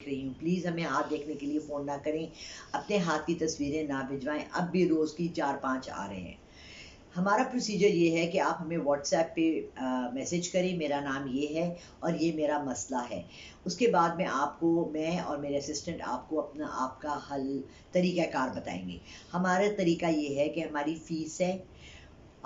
रही हूँ, प्लीज़ हमें हाथ देखने के लिए फ़ोन ना करें, अपने हाथ की तस्वीरें ना भिजवाएं। अब भी रोज़ की 4-5 आ रहे हैं। हमारा प्रोसीजर ये है कि आप हमें व्हाट्सएप पे मैसेज करें, मेरा नाम ये है और ये मेरा मसला है। उसके बाद में आपको मैं और मेरे असिस्टेंट आपको आपका हल तरीक़ाकार बताएंगे। हमारा तरीका ये है कि हमारी फ़ीस है,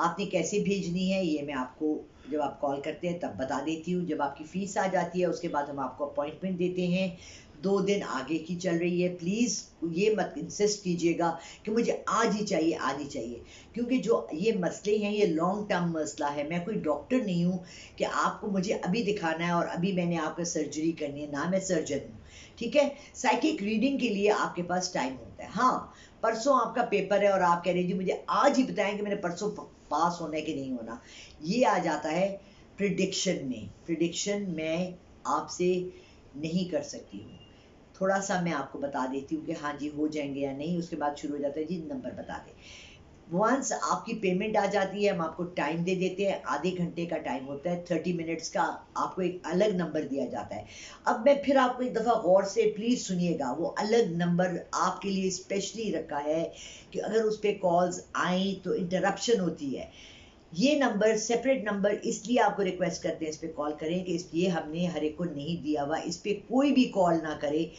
आपने कैसे भेजनी है ये मैं आपको जब आप कॉल करते हैं तब बता देती हूँ। जब आपकी फ़ीस आ जाती है उसके बाद हम आपको अपॉइंटमेंट देते हैं। 2 दिन आगे की चल रही है, प्लीज़ ये मत इंसिस्ट कीजिएगा कि मुझे आज ही चाहिए, आज ही चाहिए, क्योंकि जो ये मसले हैं ये लॉन्ग टर्म मसला है। मैं कोई डॉक्टर नहीं हूँ कि आपको मुझे अभी दिखाना है और अभी मैंने आपका सर्जरी करनी है, ना मैं सर्जन हूँ, ठीक है? साइकिक रीडिंग के लिए आपके पास टाइम होता है। हाँ, परसों आपका पेपर है और आप कह रहे हैं जी मुझे आज ही बताएं कि मैंने परसों पास होना है कि नहीं होना। ये आ जाता है प्रिडिक्शन में। प्रिडिक्शन मैं आपसे नहीं कर सकती हूँ। थोड़ा सा मैं आपको बता देती हूँ कि हाँ जी हो जाएंगे या नहीं, उसके बाद शुरू हो जाता है जी नंबर बता दें। वंस आपकी पेमेंट आ जाती है हम आपको टाइम दे देते हैं, आधे घंटे का टाइम होता है, 30 मिनट्स का। आपको एक अलग नंबर दिया जाता है। अब मैं फिर आपको एक दफ़ा गौर से प्लीज़ सुनिएगा, वो अलग नंबर आपके लिए स्पेशली रखा है कि अगर उस पर कॉल्स आई तो इंटरप्शन होती है। ये नंबर सेपरेट नंबर इसलिए आपको रिक्वेस्ट करते हैं इस पर कॉल करें कि इसलिए हमने हर एक को नहीं दिया हुआ, इस पर कोई भी कॉल ना करे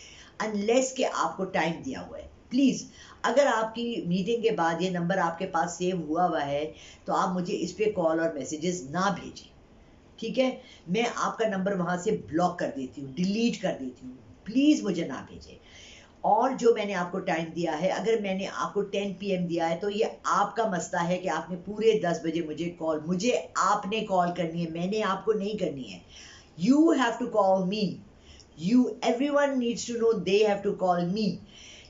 अनलेस के आपको टाइम दिया हुआ है। प्लीज़ अगर आपकी मीटिंग के बाद ये नंबर आपके पास सेव हुआ हुआ है तो आप मुझे इस पर कॉल और मैसेजेस ना भेजें, ठीक है? मैं आपका नंबर वहाँ से ब्लॉक कर देती हूँ, डिलीट कर देती हूँ। प्लीज़ मुझे ना भेजें। और जो मैंने आपको टाइम दिया है, अगर मैंने आपको 10 पीएम दिया है तो ये आपका मसला है कि आपने पूरे 10 बजे मुझे आपने कॉल करनी है, मैंने आपको नहीं करनी है। You have to call me. Everyone needs to know they have to call me.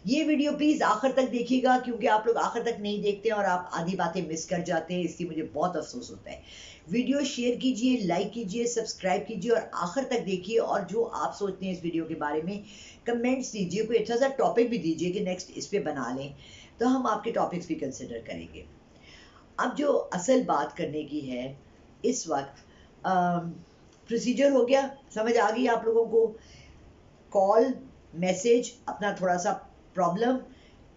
ये वीडियो प्लीज़ आखिर तक देखिएगा, क्योंकि आप लोग आखिर तक नहीं देखते और आप आधी बातें मिस कर जाते हैं, इसलिए मुझे बहुत अफसोस होता है। वीडियो शेयर कीजिए, लाइक कीजिए, सब्सक्राइब कीजिए और आखिर तक देखिए। और जो आप सोचते हैं इस वीडियो के बारे में कमेंट्स दीजिए, कोई अच्छा सा टॉपिक भी दीजिए कि नेक्स्ट इस पे बना लें, तो हम आपके टॉपिक्स भी कंसिडर करेंगे। अब जो असल बात करने की है इस वक्त, प्रोसीजर हो गया, समझ आ गई आप लोगों को? कॉल, मैसेज, अपना थोड़ा सा problem,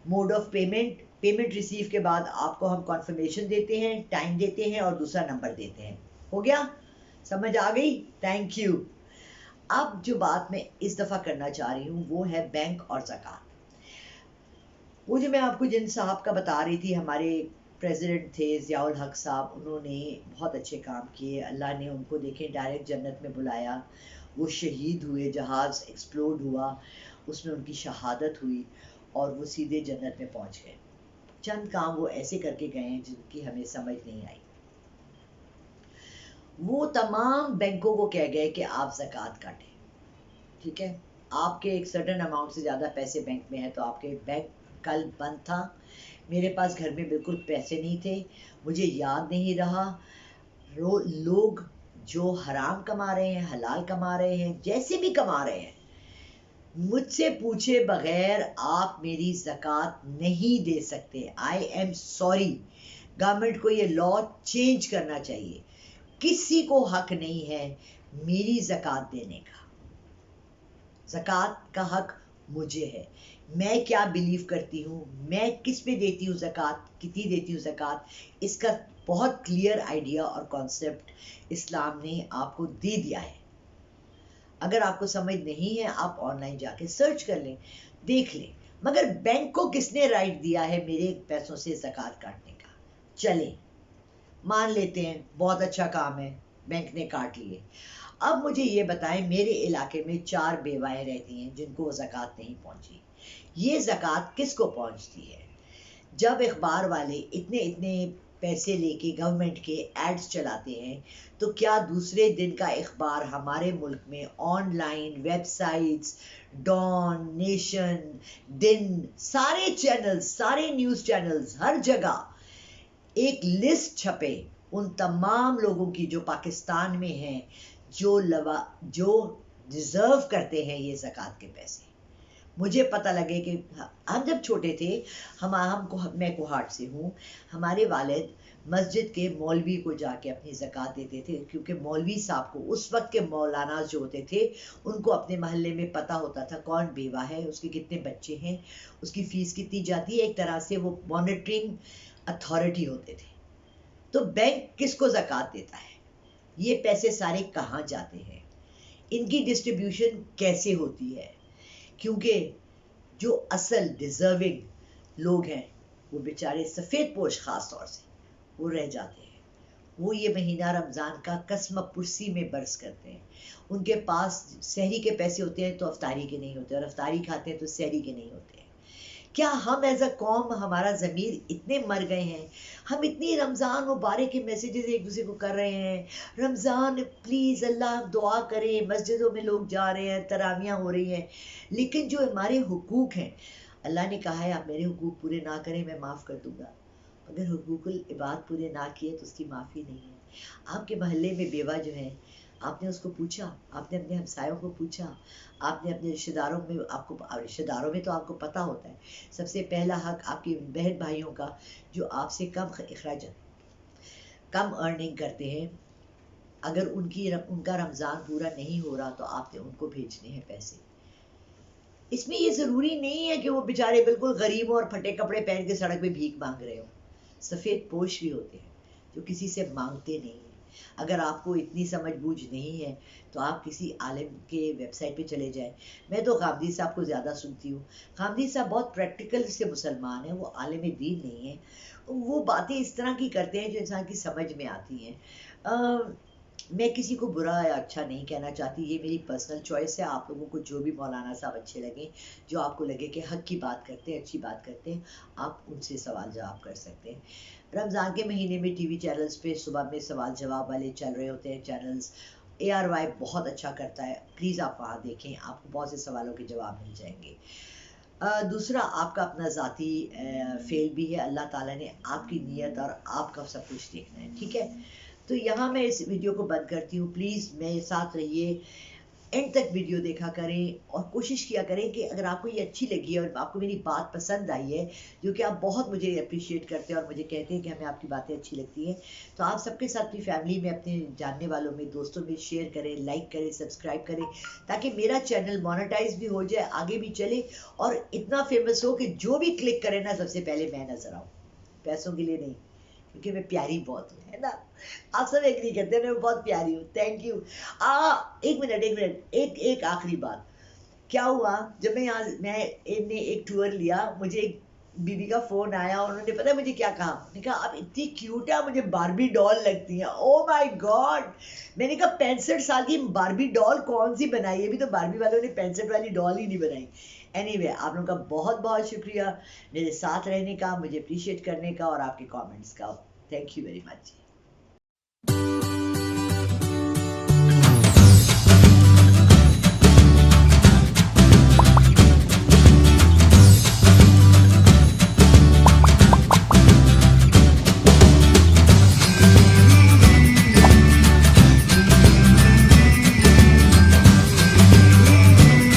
mode of payment, payment receive के बाद आपको हम कॉन्फर्मेशन देते हैं, टाइम देते हैं और दूसरा नंबर देते हैं। हो गया? समझ आ गई? Thank you. अब जो बात मैं इस दफ़ा करना चाह रही हूँ वो है बैंक और ज़कात। वो जो मैं आपको जिन साहब का बता रही थी, हमारे प्रेसिडेंट थे ज़ियाउल हक साहब, उन्होंने बहुत अच्छे काम किए। अल्लाह ने उनको देखें डायरेक्ट जन्नत में बुलाया। वो शहीद हुए, जहाज़ एक्सप्लोड हुआ, उसमें उनकी शहादत हुई और वो सीधे जन्नत में पहुँच गए। चंद काम वो ऐसे करके गए हैं जिनकी हमें समझ नहीं आई। वो तमाम बैंकों को कह गए कि आप ज़कात काटें, ठीक है? आपके एक सर्टेन अमाउंट से ज़्यादा पैसे बैंक में है तो आपके बैंक कल बंद था। मेरे पास घर में बिल्कुल पैसे नहीं थे, मुझे याद नहीं रहा। लोग जो हराम कमा रहे हैं, हलाल कमा रहे हैं, जैसे भी कमा रहे हैं, मुझसे पूछे बगैर आप मेरी ज़कात नहीं दे सकते। I am sorry. गवर्नमेंट को ये लॉ चेंज करना चाहिए। किसी को हक नहीं है मेरी ज़कात देने का। ज़कात का हक मुझे है। मैं क्या बिलीव करती हूँ, मैं किस पे देती हूँ ज़कात, कितनी देती हूँ ज़कात, इसका बहुत क्लियर आइडिया और कॉन्सेप्ट इस्लाम ने आपको दे दिया है। अगर आपको समझ नहीं है आप ऑनलाइन जाके सर्च कर लें, देख लें। मगर बैंक को किसने राइट दिया है मेरे पैसों से ज़कात काटने का? चले मान लेते हैं बहुत अच्छा काम है, बैंक ने काट लिए। अब मुझे ये बताएं, मेरे इलाके में 4 बेवाएं रहती हैं जिनको ज़कात नहीं पहुंची। ये ज़कात किसको पहुंचती है? जब अखबार वाले इतने इतने पैसे लेके गवर्नमेंट के एड्स चलाते हैं तो क्या दूसरे दिन का अखबार हमारे मुल्क में ऑनलाइन वेबसाइट्स, डॉन, नेशन, दिन, सारे चैनल्स, सारे न्यूज़ चैनल्स, हर जगह एक लिस्ट छपे उन तमाम लोगों की जो पाकिस्तान में हैं, जो डिज़र्व करते हैं ये ज़कात के पैसे? मुझे पता लगे कि हम जब छोटे थे, मैं कोहाट से हूँ, हमारे वालिद मस्जिद के मौलवी को जाके अपनी ज़कात देते थे, क्योंकि मौलवी साहब को उस वक्त के मौलाना जो होते थे उनको अपने मोहल्ले में पता होता था कौन बेवा है, उसके कितने बच्चे हैं, उसकी फ़ीस कितनी जाती है। एक तरह से वो मॉनिटरिंग अथॉरिटी होते थे। तो बैंक किसको ज़कात देता है, ये पैसे सारे कहाँ जाते हैं, इनकी डिस्ट्रीब्यूशन कैसे होती है, क्योंकि जो असल डिज़र्विंग लोग हैं वो बेचारे सफ़ेद पोश ख़ास तौर से वो रह जाते हैं। वो ये महीना रमज़ान का कसम पुरसी में बरस करते हैं। उनके पास सहरी के पैसे होते हैं तो अफ्तारी के नहीं होते, और अफ्तारी खाते हैं तो सहरी के नहीं होते हैं। क्या हम एज अ कौम, हमारा ज़मीर इतने मर गए हैं, हम इतनी रमज़ान मुबारक के मैसेजेस एक दूसरे को कर रहे हैं, रमज़ान प्लीज़ अल्लाह दुआ करें, मस्जिदों में लोग जा रहे हैं, तरावियाँ हो रही हैं, लेकिन जो हमारे हुकूक हैं, अल्लाह ने कहा है आप मेरे हुकूक पूरे ना करें मैं माफ़ कर दूंगा। अगर हुकूकुल इबाद पूरे ना किए तो उसकी माफ़ी नहीं है। आपके मोहल्ले में बेवा जो है, आपने उसको पूछा, आपने अपने हमसायों को पूछा, आपने अपने रिश्तेदारों में, आपको रिश्तेदारों में तो आपको पता होता है सबसे पहला हक आपकी बहन भाइयों का जो आपसे कम अखराज, कम अर्निंग करते हैं, अगर उनका रमज़ान पूरा नहीं हो रहा तो आपने उनको भेजने हैं पैसे। इसमें ये ज़रूरी नहीं है कि वो बेचारे बिल्कुल गरीब और फटे कपड़े पहन के सड़क पे भीख मांग रहे हो। सफ़ेद पोश भी होते हैं जो किसी से मांगते नहीं हैं। अगर आपको इतनी समझ बूझ नहीं है तो आप किसी आलिम के वेबसाइट पे चले जाएं। मैं तो गामदी साहब को ज़्यादा सुनती हूँ। गामदी साहब बहुत प्रैक्टिकल से मुसलमान हैं, वो आलिम दीन नहीं है। वो बातें इस तरह की करते हैं जो इंसान की समझ में आती हैं। मैं किसी को बुरा या अच्छा नहीं कहना चाहती, ये मेरी पर्सनल चॉइस है। आप लोगों को जो भी मौलाना साहब अच्छे लगे, जो आपको लगे कि हक की बात करते हैं, अच्छी बात करते हैं, आप उनसे सवाल जवाब कर सकते हैं। रमज़ान के महीने में टीवी चैनल्स पे सुबह में सवाल जवाब वाले चल रहे होते हैं चैनल्स। ARY बहुत अच्छा करता है, प्लीज़ आप वहाँ देखें, आपको बहुत से सवालों के जवाब मिल जाएंगे। दूसरा आपका अपना ज़ाती फेल भी है, अल्लाह ताला ने आपकी नीयत और आपका सब कुछ देखना है, ठीक है। तो यहाँ मैं इस वीडियो को बंद करती हूँ। प्लीज़ मेरे साथ रहिए, एंड तक वीडियो देखा करें और कोशिश किया करें कि अगर आपको ये अच्छी लगी है और आपको मेरी बात पसंद आई है, जो कि आप बहुत मुझे अप्रिशिएट करते हैं और मुझे कहते हैं कि हमें आपकी बातें अच्छी लगती हैं, तो आप सबके साथ अपनी फैमिली में, अपने जानने वालों में, दोस्तों में शेयर करें, लाइक करें, सब्सक्राइब करें, ताकि मेरा चैनल मोनेटाइज भी हो जाए, आगे भी चले और इतना फेमस हो कि जो भी क्लिक करे ना सबसे पहले मैं नजर आऊँ। पैसों के लिए नहीं, क्योंकि मैं प्यारी बहुत हूँ, है ना। आप सब एग्री करते हैं मैं बहुत प्यारी हूँ। Thank you. एक मिनट, एक आखिरी बात। क्या हुआ, जब मैं ने एक टूर लिया, मुझे एक बीबी का फोन आया और उन्होंने पता है मुझे क्या कहा, उन्होंने कहा आप इतनी क्यूट है, मुझे बारबी डॉल लगती है। ओ माय गॉड, मैंने कहा 65 साल की बारबी डॉल कौन सी बनाई है, अभी तो बारबी वालों ने 65 वाली डॉल ही नहीं बनाई। एनीवे, आप लोगों का बहुत बहुत शुक्रिया मेरे साथ रहने का, मुझे अप्रिशिएट करने का और आपके कमेंट्स का। Thank you very much.